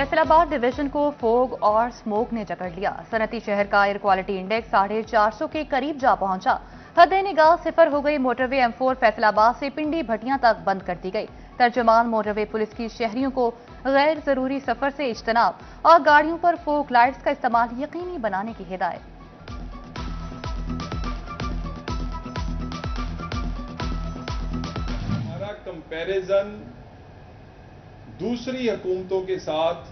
Faisalabad division को fog और smoke ने जकड़ लिया। सनती शहर का एयर क्वालिटी इंडेक्स 450 के करीब जा पहुंचा। हद निगाह सिफर हो गई। मोटरवे M4 फैसलाबाद से पिंडी भटियां तक बंद कर दी गई। तर्जुमान मोटरवे पुलिस की शहरियों को गैर जरूरी सफर से इज्तनाब और गाड़ियों पर फोग लाइट्स का इस्तेमाल यकीनी बनाने की हिदायत। हमारा कंपैरिजन दूसरी हुकूमतों के साथ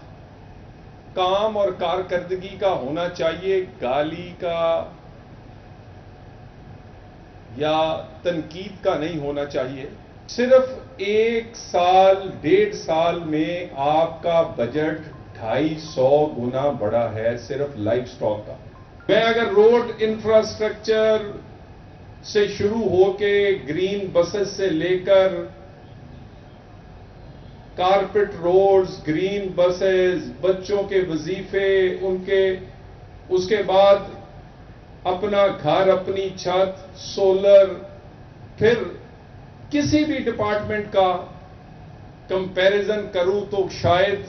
काम और कारकर्दगी का होना चाहिए, गाली का या तनकीद का नहीं होना चाहिए। सिर्फ 1 साल 1.5 साल में आपका बजट 250 गुना बड़ा है सिर्फ लाइफ स्टॉक का। मैं अगर रोड इंफ्रास्ट्रक्चर से शुरू होके ग्रीन बसेस से लेकर कारपेट रोड्स, ग्रीन बसेस, बच्चों के वजीफे, उसके बाद अपना घर, अपनी छत, सोलर, फिर किसी भी डिपार्टमेंट का कंपैरिजन करूं तो शायद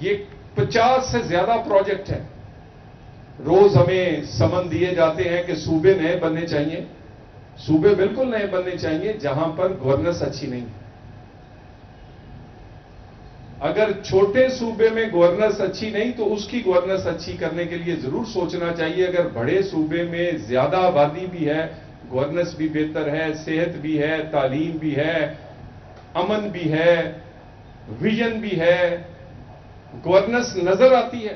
ये 50 से ज्यादा प्रोजेक्ट है। रोज हमें समन दिए जाते हैं कि सूबे नए बनने चाहिए। सूबे बिल्कुल नए बनने चाहिए जहां पर गवर्नेंस अच्छी नहीं है। अगर छोटे सूबे में गवर्नेंस अच्छी नहीं तो उसकी गवर्नेंस अच्छी करने के लिए जरूर सोचना चाहिए। अगर बड़े सूबे में ज्यादा आबादी भी है, गवर्नेंस भी बेहतर है, सेहत भी है, तालीम भी है, अमन भी है, विजन भी है, गवर्नेंस नजर आती है।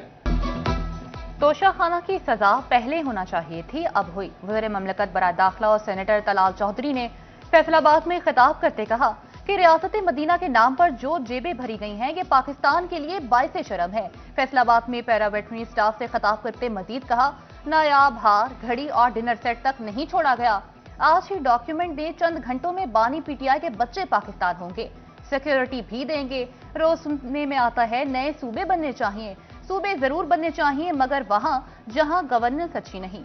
तोशाखाना की सजा पहले होना चाहिए थी, अब हुई। वज़ीर ममलकत बराए दाखिला और सेनेटर तलाल चौधरी ने फैसलाबाद में खिताब करते कहा कि रियासत मदीना के नाम पर जो जेबें भरी गई हैं, ये पाकिस्तान के लिए बाइसे शर्म है। फैसलाबाद में पैरावेटरी स्टाफ से खिताब करते मजीद कहा, नायाब हार, घड़ी और डिनर सेट तक नहीं छोड़ा गया। आज ही डॉक्यूमेंट दें, चंद घंटों में बानी PTI के बच्चे पाकिस्तान होंगे, सिक्योरिटी भी देंगे। रोज सुनने में आता है नए सूबे बनने चाहिए। सूबे जरूर बनने चाहिए, मगर वहां जहां गवर्नेंस अच्छी नहीं।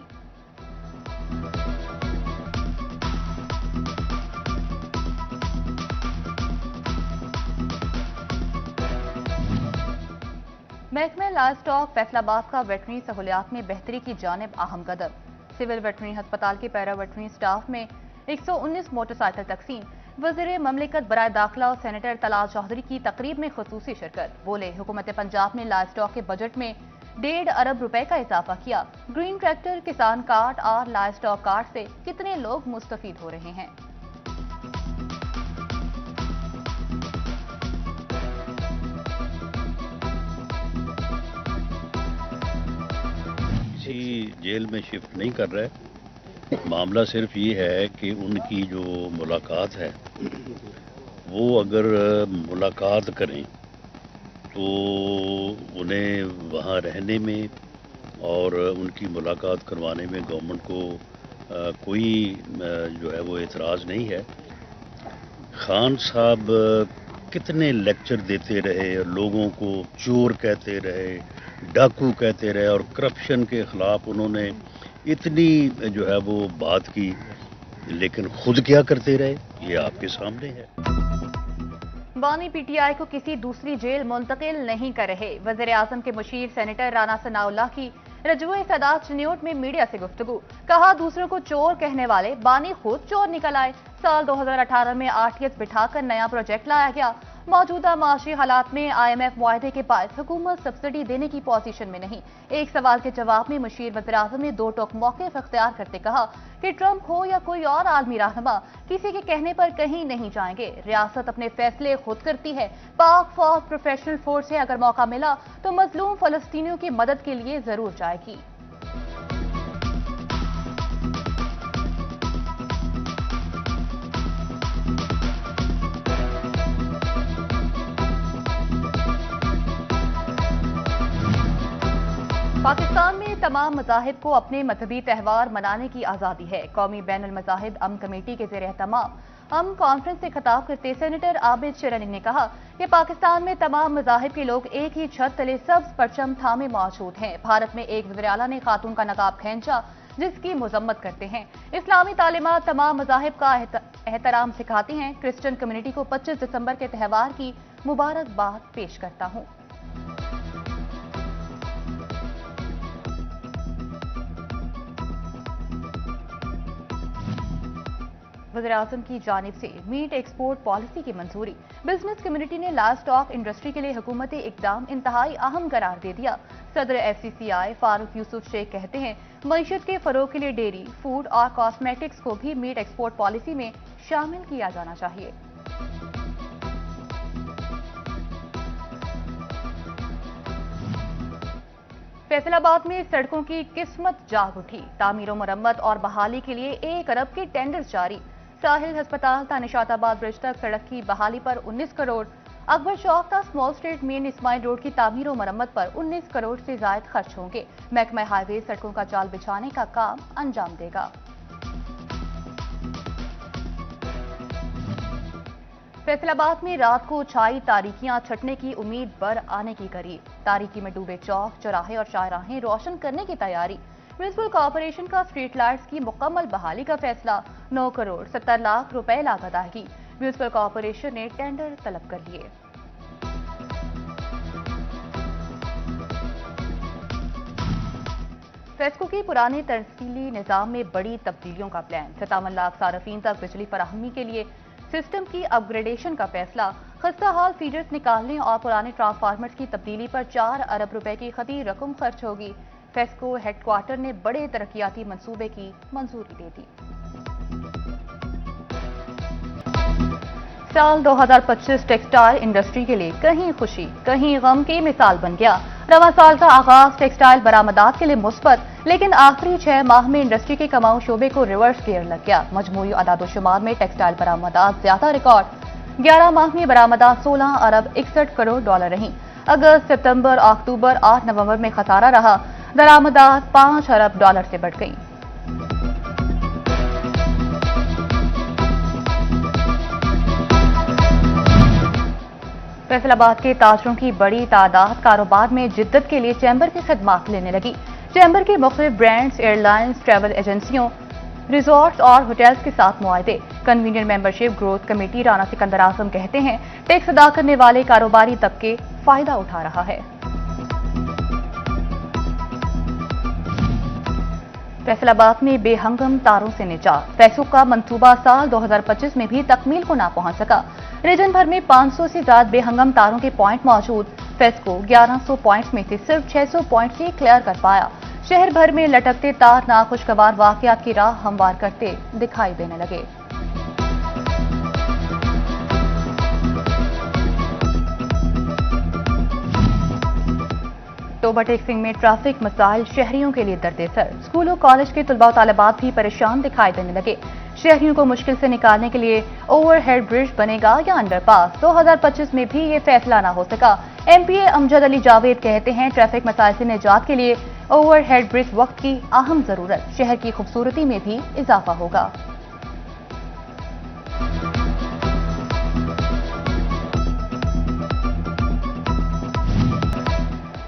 महकमे लाइव स्टॉक फैसलाबाद का वेटरनरी सहूलियात में बेहतरी की जानिब अहम कदम। सिविल वेटरनरी अस्पताल के पैरा वेटरनरी स्टाफ में 119 मोटरसाइकिल तकसीम। वज़ीर ममलिकत बराए दाखिला और सेनेटर तलाल चौधरी की तकरीब में खुसूसी शिरकत। बोले, हुकूमत पंजाब ने लाइव स्टॉक के बजट में 1.5 अरब रुपए का इजाफा किया। ग्रीन ट्रैक्टर, किसान कार्ड और लाइव स्टॉक कार्ड से कितने लोग मुस्तफीद हो रहे हैं। जेल में शिफ्ट नहीं कर रहे। मामला सिर्फ ये है कि उनकी जो मुलाकात है वो अगर मुलाकात करें तो उन्हें वहाँ रहने में और उनकी मुलाकात करवाने में गवर्नमेंट को कोई जो है वो एतराज़ नहीं है। खान साहब कितने लेक्चर देते रहे, लोगों को चोर कहते रहे, डाकू कहते रहे और करप्शन के खिलाफ उन्होंने इतनी जो है वो बात की, लेकिन खुद क्या करते रहे ये आपके सामने है। बानी PTI को किसी दूसरी जेल मुंतकिल नहीं कर रहे। वज़ीर आज़म के मुशीर सेनेटर राना सनाउल्लाह की रजूए सदात चिन्योट में मीडिया से गुफ्तगू। कहा, दूसरों को चोर कहने वाले बानी खुद चोर निकल आए। साल 2018 में RTS बिठाकर नया प्रोजेक्ट लाया गया। मौजूदा माशी हालात में IMF मुआहदे के बाद हुकूमत सब्सिडी देने की पोजीशन में नहीं। एक सवाल के जवाब में मुशीर वज़ीर आज़म ने 2 टोक मौक़िफ़ इख्तियार करते कहा कि ट्रंप हो या कोई और आलमी रहनुमा, किसी के कहने पर कहीं नहीं जाएंगे। रियासत अपने फैसले खुद करती है। पाक फौज प्रोफेशनल फोर्स है, अगर मौका मिला तो मजलूम फलस्तीनियों की मदद के लिए जरूर जाएगी। पाकिस्तान में तमाम मज़ाहिब को अपने मजहबी त्यौहार मनाने की आज़ादी है। कौमी बैनुल मज़ाहिब अमन कमेटी के ज़ेर एहतमाम अमन कॉन्फ्रेंस से खिताब करते सेनेटर आबिद शिरानी ने कहा कि पाकिस्तान में तमाम मज़ाहिब के लोग एक ही छत तले सब्ज़ परचम थामे मौजूद हैं। भारत में एक वज़ीर आला ने खातून का नकाब खींचा, जिसकी मजम्मत करते हैं। इस्लामी तालीमात तमाम मज़ाहिब का एहतराम सिखाती हैं। क्रिश्चियन कम्युनिटी को 25 दिसंबर के त्यौहार की मुबारकबाद पेश करता हूँ। वज़ीर-ए-आज़म की जानिब से मीट एक्सपोर्ट पॉलिसी की मंजूरी। बिजनेस कम्युनिटी ने लाइव स्टॉक इंडस्ट्री के लिए हुकूमती इकदाम इंतहाई अहम करार दे दिया। सदर FCCI फारूक यूसुफ शेख कहते हैं, मईशत के फरोग के लिए डेयरी, फूड और कॉस्मेटिक्स को भी मीट एक्सपोर्ट पॉलिसी में शामिल किया जाना चाहिए। फैसलाबाद में सड़कों की किस्मत जाग उठी। तामीर मरम्मत और बहाली के लिए 1 अरब के टेंडर जारी। साहिल अस्पताल था निशाताबाद ब्रिज तक सड़क की बहाली पर 19 करोड़। अकबर चौक था small street main Ismail road की तामीर और मरम्मत पर 19 करोड़ से ज्यादा खर्च होंगे। महकमा हाईवे सड़कों का जाल बिछाने का काम अंजाम देगा। फैसलाबाद में रात को छाई तारीकियां छटने की उम्मीद बर आने की करीब। तारीकी में डूबे चौक, चौराहे और शाहराहें रोशन करने की तैयारी। म्युनिसिपल कॉर्पोरेशन का स्ट्रीट लाइट्स की मुकम्मल बहाली का फैसला। 9 करोड़ 70 लाख रुपए लागत आएगी। म्युनिसिपल कॉर्पोरेशन ने टेंडर तलब कर लिए। फेस्को की पुराने तरसीली निजाम में बड़ी तब्दीलियों का प्लान। 57 लाख सार्फिन तक बिजली फराहमी के लिए सिस्टम की अपग्रेडेशन का फैसला। खस्ता हाल फीडर्स निकालने और पुराने ट्रांसफार्मर्स की तब्दीली पर 4 अरब रुपए की खती रकम खर्च होगी। फेस्को हेडक्वार्टर ने बड़े तरक्याती मंसूबे की मंजूरी दे दी। साल 2025 टेक्सटाइल इंडस्ट्री के लिए कहीं खुशी कहीं गम की मिसाल बन गया। रवां साल का आगाज टेक्सटाइल बरामदात के लिए मुस्बत, लेकिन आखिरी 6 माह में इंडस्ट्री के कमाऊ शोबे को रिवर्स गियर लग गया। मजमूई अदादोशुमार में टेक्सटाइल बरामदात ज्यादा रिकॉर्ड। 11 माह में बरामदात 16 अरब 61 करोड़ डॉलर रही। अगस्त, सितंबर, अक्टूबर, 8 नवंबर में खसारा रहा। दरामदात 5 अरब डॉलर से बढ़ गई। फैसलाबाद के ताजरों की बड़ी तादाद कारोबार में जिद्दत के लिए चैम्बर की खिदमात लेने लगी। चैम्बर के मुख्तलिफ ब्रांड्स, एयरलाइंस, ट्रैवल एजेंसियों, रिजॉर्ट्स और होटल्स के साथ मुआहदे। Convener membership growth committee Rana Sikandar Azam कहते हैं, टैक्स अदा करने वाले कारोबारी तबके फायदा उठा रहा है। फैसलाबाद में बेहंगम तारों से निजात। फैसो का मंसूबा साल 2025 में भी तकमील को ना पहुंच सका। रीजन भर में 500 से ज्यादा बेहंगम तारों के पॉइंट मौजूद। फेस्को 1100 पॉइंट्स में से सिर्फ 600 पॉइंट्स ही क्लियर कर पाया। शहर भर में लटकते तार नाखुशगवार वाकयात की राह हमवार करते दिखाई देने लगे। टोबा टेक्सिंग में ट्रैफिक मसाइल शहरियों के लिए दर्द-ए-सर। स्कूलों कॉलेज के तुलबा और तालिबात भी परेशान दिखाई देने लगे। शहरियों को मुश्किल से निकालने के लिए ओवरहेड ब्रिज बनेगा या अंडरपास। 2025 में भी ये फैसला ना हो सका। MPA अमजद अली जावेद कहते हैं, ट्रैफिक मसाइल से निजात के लिए ओवरहेड ब्रिज वक्त की अहम जरूरत। शहर की खूबसूरती में भी इजाफा होगा।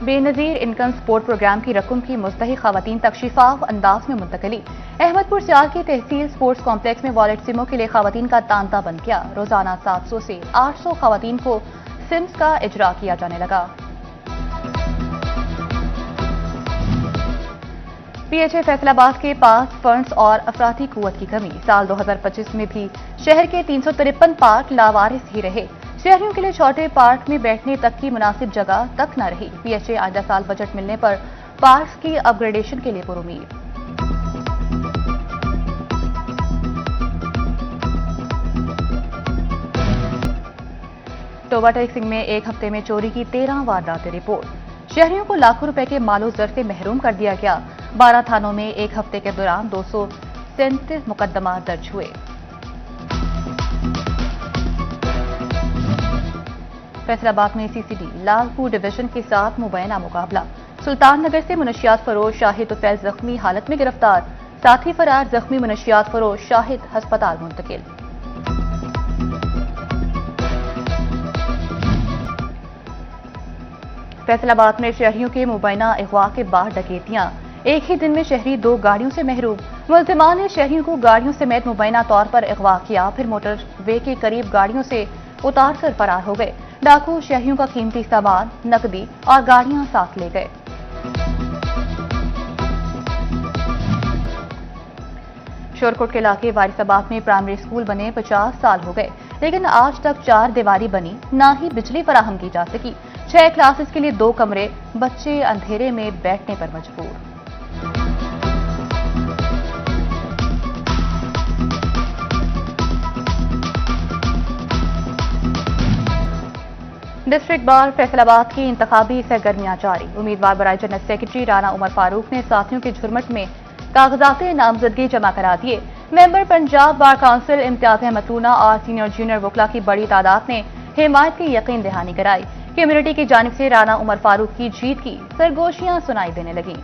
बेनजीर इनकम सपोर्ट प्रोग्राम की रकम की मुस्तहिक खवातीन तक शिफाफ अंदाज में मुंतकली। अहमदपुर सियाल की तहसील स्पोर्ट्स कॉम्प्लेक्स में वॉलेट सिमों के लिए खवातीन का तांता बन गया। रोजाना 700 से 800 खवातीन को सिम्स का इजरा किया जाने लगा। PHA फैसलाबाद के पास फंड्स और अफराधी कुव्वत की कमी। साल 2025 में भी शहर के 353 पार्क लावारिस ही रहे। शहरियों के लिए छोटे पार्क में बैठने तक की मुनासिब जगह तक न रही। PHA आइंदा साल बजट मिलने पर पार्क्स की अपग्रेडेशन के लिए पुरुमीद। टोबा टेक्सिंग में एक हफ्ते में चोरी की 13 वारदातें रिपोर्ट। शहरियों को लाखों रुपए के मालो जर से महरूम कर दिया गया। 12 थानों में एक हफ्ते के दौरान 237 मुकदमा दर्ज हुए। फैसलाबाद में CCD लालपुर डिवीजन के साथ मुबैना मुकाबला। सुल्तान नगर से मुनशियात फरोश शाहिद तुफैल जख्मी हालत में गिरफ्तार। साथी फरार जख्मी मुनशियात फरोश शाहिद अस्पताल मुंतकिल। फैसलाबाद में शहरियों के मुबैना अगवा के बाद डकैतियां। एक ही दिन में शहरी 2 गाड़ियों से महरूम। मुलजिमान ने शहरियों को गाड़ियों समेत मुबैना तौर पर अगवा किया, फिर मोटर वे के करीब गाड़ियों से उतार कर फरार हो गए। डाकू शहरियों का कीमती सामान, नकदी और गाड़ियां साथ ले गए। शोरकोट के इलाके वारिसाबाद में प्राइमरी स्कूल बने 50 साल हो गए, लेकिन आज तक 4 दीवारी बनी, ना ही बिजली फराहम की जा सकी। 6 क्लासेस के लिए 2 कमरे, बच्चे अंधेरे में बैठने पर मजबूर। डिस्ट्रिक्ट बार फैसलाबाद की इंतखाबी सरगर्मियां जारी। उम्मीदवार बराए जनरल सेक्रेटरी राना उमर फारूक ने साथियों के झुरमट में कागजात नामजदगी जमा करा दिए। Member Punjab bar council Imtiaz Ahmad Tuna और सीनियर जूनियर वकला की बड़ी तादाद ने हिमायत की यकीन दहानी कराई। कम्युनिटी की जानिब से राना उमर फारूक की जीत की सरगोशियां सुनाई देने लगीं।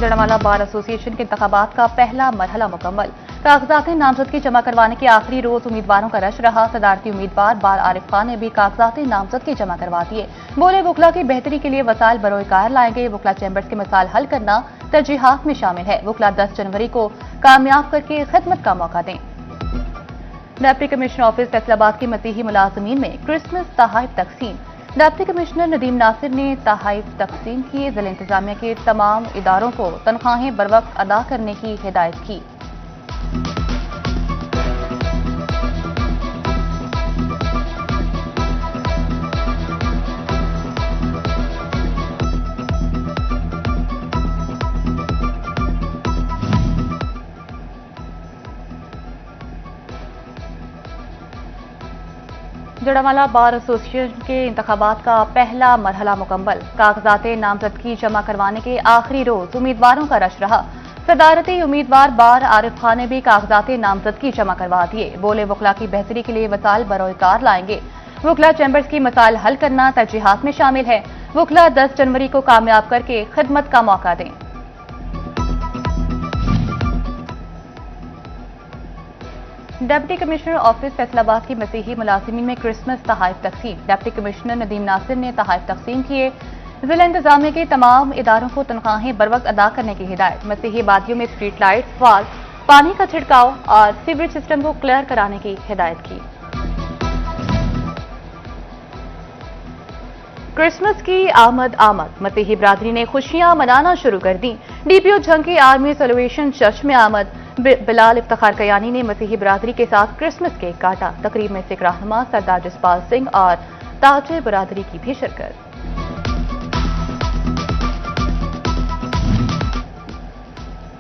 जड़माला बार एसोसिएशन के इंतखाबात का पहला मरहला मुकम्मल। कागजात नामजदगी जमा करवाने के आखिरी रोज उम्मीदवारों का रश रहा। सदारती उम्मीदवार बार आरिफ खान ने भी कागजात नामजदगी जमा करवा दिए। बोले वकला की बेहतरी के लिए वसाइल बरोकार लाएंगे। वकला चैम्बर्स के मसाइल हल करना तरजीहात में शामिल है। वकला 10 जनवरी को कामयाब करके खिदमत का मौका दें। डिप्टी कमिश्नर ऑफिस फैसलाबाद के मसीही मुलाजमीन में क्रिसमस तोहफे तकसीम। डिप्टी कमिश्नर नदीम नासिर ने तोहफे तकसीम किए। जिला इंतजामिया के तमाम इदारों को तनख्वाहें बरवक्त अदा करने की हिदायत की। जड़माला बार एसोसिएशन के इंतखाबात का पहला मरहला मुकम्मल। कागजात नामजदगी जमा करवाने के आखिरी रोज उम्मीदवारों का रश रहा। सदारती उम्मीदवार बार आरिफ खान ने भी कागजात नामजदगी जमा करवा दिए। बोले वकला की बेहतरी के लिए वसाइल बरोकार लाएंगे। वकला चैम्बर्स की मसाइल हल करना तरजीहात में शामिल है। वकला 10 जनवरी को कामयाब करके खिदमत का मौका दें। डिप्टी कमिश्नर ऑफिस फैसलाबाद की मसीही मुलाजिमीन में क्रिसमस तोहफे तकसीम। डिप्टी कमिश्नर नदीम नासिर ने तोहफे तकसीम किए। जिला इंतजामिया के तमाम इदारों को तनख्वाहें बरवक्त अदा करने की हिदायत। मसीही आबादियों में स्ट्रीट लाइट्स, वाल, पानी का छिड़काव और सीवरेज सिस्टम को क्लियर कराने की हिदायत की। क्रिसमस की आमद मसीही बरादरी ने खुशियां मनाना शुरू कर दी। डीपीओ झंकी आर्मी सेलिब्रेशन चर्च में आमद। बिलाल इफ्तिखार कयानी ने मसीही बरादरी के साथ क्रिसमस केक काटा। तकरीब में सिख रहनुमा सरदार जसपाल सिंह और ताजिर बरादरी की भी शिरकत।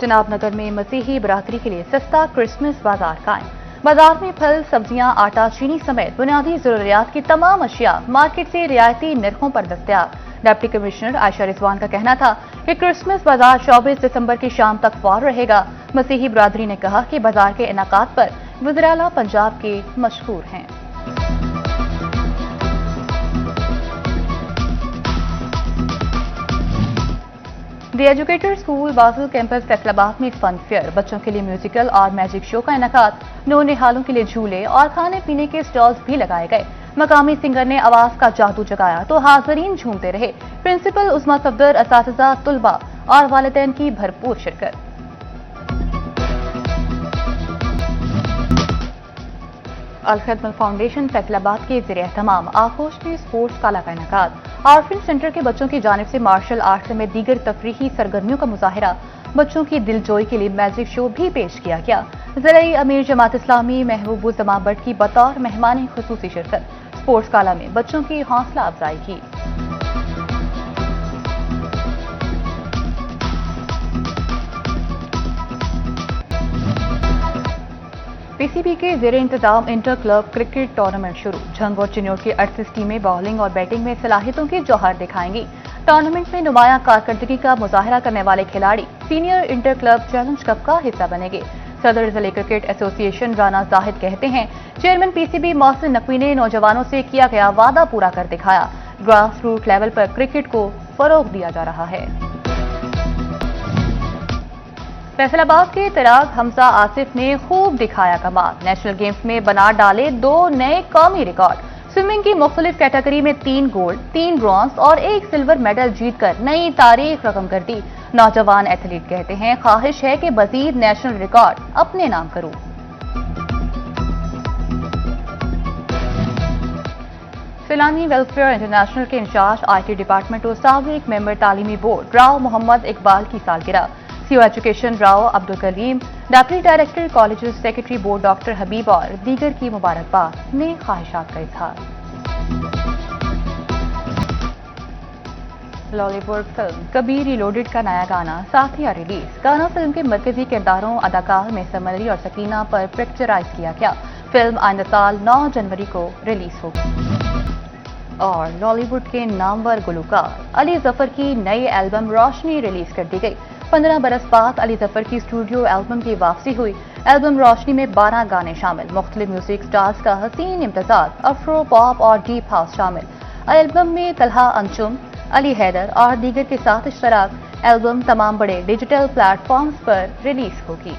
जनाबनगर में मसीही बरादरी के लिए सस्ता क्रिसमस बाजार कायम। बाजार में फल, सब्जियां, आटा, चीनी समेत बुनियादी जरूरियात की तमाम अशिया मार्केट से रियायती निर्खों पर दस्तयाब। डिप्टी कमिश्नर आयशा रिजवान का कहना था कि क्रिसमस बाजार 24 दिसंबर की शाम तक फाल रहेगा। मसीही बरादरी ने कहा कि बाजार के इनाकात पर वज़ीर-ए-आला पंजाब के मशहूर हैं। द एजुकेटर स्कूल बाजुल कैंपस फैसलाबाद में फन फेयर। बच्चों के लिए म्यूजिकल और मैजिक शो का इनेकाद। नौनिहालों के लिए झूले और खाने पीने के स्टॉल्स भी लगाए गए। मकामी सिंगर ने आवाज का जादू जगाया तो हाज़रीन झूमते रहे। प्रिंसिपल उस्मा सफदर, असातिज़ा, तुलबा और वालिदैन की भरपूर शिरकत। अल-खिदमत फाउंडेशन फैसलाबाद के ज़रिए-ए-तमाम आगोश में स्पोर्ट्स काला का इनेकाद। आर्फिन सेंटर के बच्चों की जानिब से मार्शल आर्ट समेत दीगर तफरीही सरगर्मियों का मुजाहिरा। बच्चों की दिलजोई के लिए मैजिक शो भी पेश किया गया। ज़राई अमीर जमात इस्लामी महबूबुज़्ज़मा भट्ट की बतौर मेहमान खुसूसी शिरकत। स्पोर्ट्स काला में बच्चों की हौसला अफजाई की। पीसीबी के ज़ेरे इंतजाम इंटर क्लब क्रिकेट टूर्नामेंट शुरू। झंग और चिन्योट की 38 टीमें बॉलिंग और बैटिंग में सलाहियतों की जौहर दिखाएंगी। टूर्नामेंट में नुमाया कारकर्दगी का मुजाहरा करने वाले खिलाड़ी senior inter club challenge cup का हिस्सा बनेंगे। सदर जिले क्रिकेट एसोसिएशन राना जाहिद कहते हैं, चेयरमैन पीसीबी मोहसिन नकवी ने नौजवानों से किया गया वादा पूरा कर दिखाया। ग्रास रूट लेवल पर क्रिकेट को फरोग दिया जा रहा है। फैसलाबाद के तिराग हमजा आसिफ ने खूब दिखाया कमाल। नेशनल गेम्स में बना डाले 2 नए कौमी रिकॉर्ड। स्विमिंग की मुख्तलिफ कैटेगरी में 3 गोल्ड, 3 ब्रॉन्ज और 1 सिल्वर मेडल जीतकर नई तारीख रकम कर दी। नौजवान एथलीट कहते हैं, ख्वाहिश है कि मजीद नेशनल रिकॉर्ड अपने नाम करूं। سیلانی ویلفیئر انٹرنیشنل کے انچارج IT ڈپارٹمنٹ اور سابق ممبر تعلیمی بورڈ راؤ محمد اقبال کی سالگرہ. CO education Rao Abdul Karim, deputy director colleges secretary board doctor Habib اور دیگر کی مبارکباد، نیک خواہشات کا اظہار. Lollywood film Kabir reloaded کا نیا گانا ساتھیہ ریلیز. گانا فلم کے مرکزی کرداروں اداکار محسن علی اور سکینہ پر پکچرائز کیا گیا. فلم آئندہ سال 9 جنوری کو ریلیز ہوگی. اور لالی ووڈ کے نامور گلوکار علی ظفر کی نئی البم روشنی ریلیز کر دی گئی. 15 برس بعد علی ظفر کی اسٹوڈیو البم کی واپسی ہوئی. البم روشنی میں 12 گانے شامل. مختلف میوزک سٹارز کا حسین امتزاج، افرو پاپ اور ڈیپ ہاؤس شامل. البم میں طلحہ انجم، علی حیدر اور دیگر کے ساتھ اشتراک. البم تمام بڑے ڈیجیٹل پلیٹ فارمز پر ریلیز ہوگی.